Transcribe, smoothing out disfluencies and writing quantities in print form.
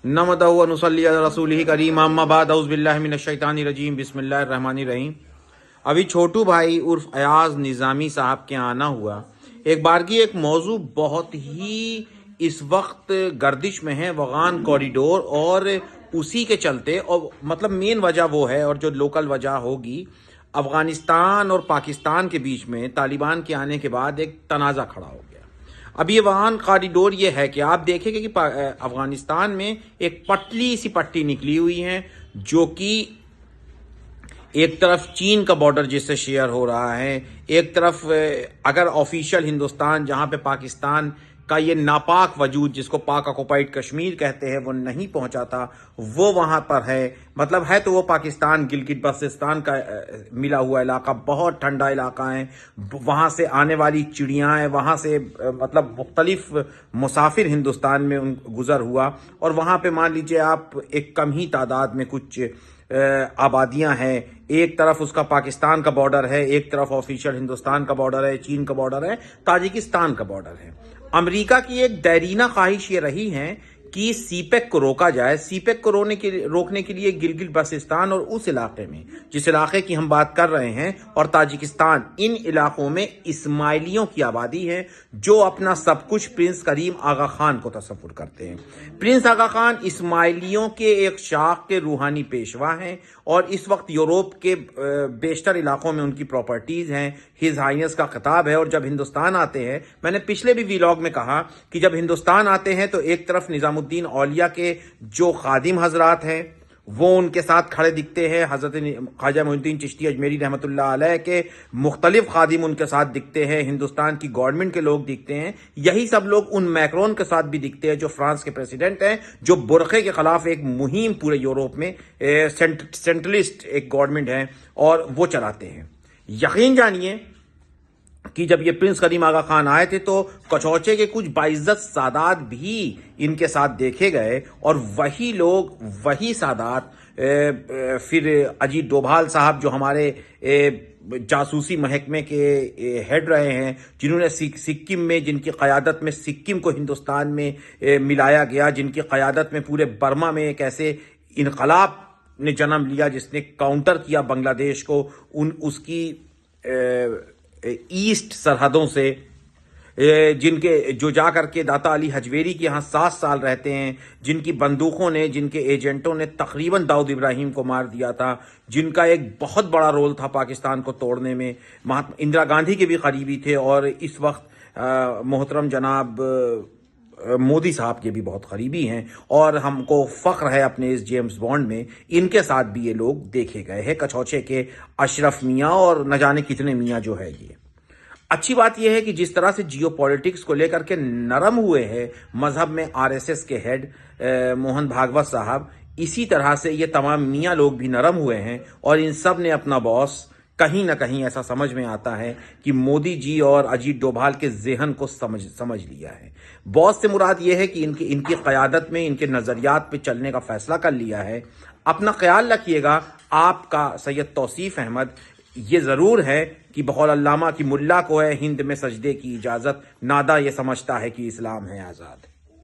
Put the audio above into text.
نحمدہ و نصلی علی رسولہ کریم اما بعد اعوذ باللہ من الشیطان الرجیم بسم اللہ الرحمن الرحیم۔ ابھی چھوٹو بھائی عرف ایاز نظامی صاحب کے آنا ہوا۔ ایک بارگی ایک موضوع بہت ہی اس وقت گردش میں ہے، افغان کوریڈور، اور اسی کے چلتے، اور مطلب مین وجہ وہ ہے، اور جو لوکل وجہ ہوگی، افغانستان اور پاکستان کے بیچ میں طالبان کے آنے کے بعد ایک تنازع کھڑا ہو گیا۔ اب یہ افغان کوریڈور یہ ہے کہ آپ دیکھیں کہ افغانستان میں ایک پتلی سی پٹی نکلی ہوئی ہے، جو کہ ایک طرف چین کا بارڈر جس سے شیئر ہو رہا ہے، ایک طرف اگر آفیشیل ہندوستان جہاں پہ پاکستان کا یہ ناپاک وجود جس کو پاک آکوپائیڈ کشمیر کہتے ہیں وہ نہیں پہنچا تھا، وہ وہاں پر ہے، مطلب ہے تو وہ پاکستان گلگت بلتستان کا ملا ہوا علاقہ، بہت ٹھنڈا علاقہ ہے، وہاں سے آنے والی چڑیاں ہیں، وہاں سے مطلب مختلف مسافر ہندوستان میں گزر ہوا، اور وہاں پہ مان لیجئے آپ ایک کم ہی تعداد میں کچھ آبادیاں ہیں، ایک طرف اس کا پاکستان کا بارڈر ہے، ایک طرف آفیشیل ہندوستان کا بارڈر ہے، چین کا بارڈر ہے، تاجکستان کا بارڈر ہے۔ امریکہ کی ایک دیرینہ خواہش یہ رہی ہے کہ سی پیک کو روکا جائے۔ سی پیک کو روکنے کے لیے گلگت بلتستان اور اس علاقے میں جس علاقے کی ہم بات کر رہے ہیں اور تاجکستان، ان علاقوں میں اسماعیلیوں کی آبادی ہے جو اپنا سب کچھ پرنس کریم آغا خان کو تصور کرتے ہیں۔ پرنس آغا خان اسماعیلیوں کے ایک شاخ کے روحانی پیشوا ہیں، اور اس وقت یوروپ کے بیشتر علاقوں میں ان کی پراپرٹیز ہیں۔ ہز ہائنس کا خطاب ہے، اور جب ہندوستان آتے ہیں، میں نے پچھلے بھی ویلاگ میں کہا کہ جب ہندوستان آتے ہیں تو ایک طرف نظام الدین اولیاء کے جو خادم حضرات ہیں وہ ان کے ساتھ کھڑے دکھتے ہیں، حضرت خواجہ معین الدین چشتی اجمیری رحمۃ اللہ علیہ کے مختلف خادم ان کے ساتھ دکھتے ہیں، ہندوستان کی گورنمنٹ کے لوگ دکھتے ہیں، یہی سب لوگ ان میکرون کے ساتھ بھی دکھتے ہیں جو فرانس کے پریزیڈنٹ ہیں، جو برقعے کے خلاف ایک مہم پورے یورپ میں سینٹرلسٹ ایک گورنمنٹ ہے اور وہ چلاتے ہیں۔ یقین جانیے کہ جب یہ پرنس کریم آغا خان آئے تھے تو کچوچے کے کچھ باعزت سادات بھی ان کے ساتھ دیکھے گئے، اور وہی لوگ، وہی سادات پھر اجیت ڈوبھال صاحب جو ہمارے جاسوسی محکمے کے ہیڈ رہے ہیں، جنہوں نے سکم میں، جن کی قیادت میں سکم کو ہندوستان میں ملایا گیا، جن کی قیادت میں پورے برما میں ایک ایسے انقلاب نے جنم لیا جس نے کاؤنٹر کیا بنگلہ دیش کو اس کی ایسٹ سرحدوں سے، جن کے جو جا کر کے داتا علی حجویری کے یہاں 7 سال رہتے ہیں، جن کی بندوقوں نے، جن کے ایجنٹوں نے تقریباً داؤد ابراہیم کو مار دیا تھا، جن کا ایک بہت بڑا رول تھا پاکستان کو توڑنے میں، اندرا گاندھی کے بھی قریبی تھے، اور اس وقت محترم جناب مودی صاحب کے بھی بہت قریبی ہیں، اور ہم کو فخر ہے اپنے اس جیمز بانڈ میں، ان کے ساتھ بھی یہ لوگ دیکھے گئے ہیں، کچھوچے کے اشرف میاں اور نہ جانے کتنے میاں جو ہے۔ یہ اچھی بات یہ ہے کہ جس طرح سے جیو پولیٹکس کو لے کر کے نرم ہوئے ہیں مذہب میں RSS کے ہیڈ موہن بھاگوت صاحب، اسی طرح سے یہ تمام میاں لوگ بھی نرم ہوئے ہیں، اور ان سب نے اپنا باس کہیں نہ کہیں ایسا سمجھ میں آتا ہے کہ مودی جی اور اجیت ڈوبھال کے ذہن کو سمجھ لیا ہے۔ باس سے مراد یہ ہے کہ ان کی قیادت میں، ان کے نظریات پہ چلنے کا فیصلہ کر لیا ہے۔ اپنا خیال رکھیے گا، آپ کا سید توصیف احمد یہ ضرور ہے کہ بقول علامہ کی ملا کو ہے ہند میں سجدے کی اجازت، نادا یہ سمجھتا ہے کہ اسلام ہے آزاد۔